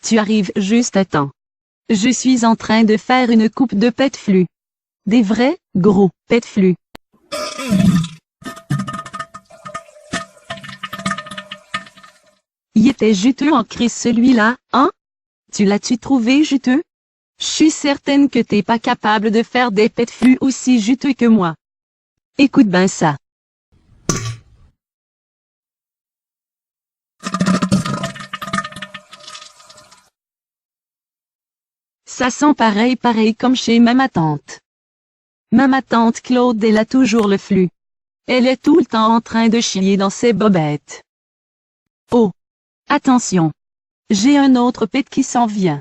Tu arrives juste à temps. Je suis en train de faire une coupe de pet flux. Des vrais, gros, pet flux. Il était juteux en crise celui-là, hein? Tu l'as-tu trouvé juteux? Je suis certaine que t'es pas capable de faire des pet flux aussi juteux que moi. Écoute ben ça. Ça sent pareil comme chez ma tante. Ma tante Claude, elle a toujours le flux. Elle est tout le temps en train de chier dans ses bobettes. Oh! Attention! J'ai un autre pet qui s'en vient.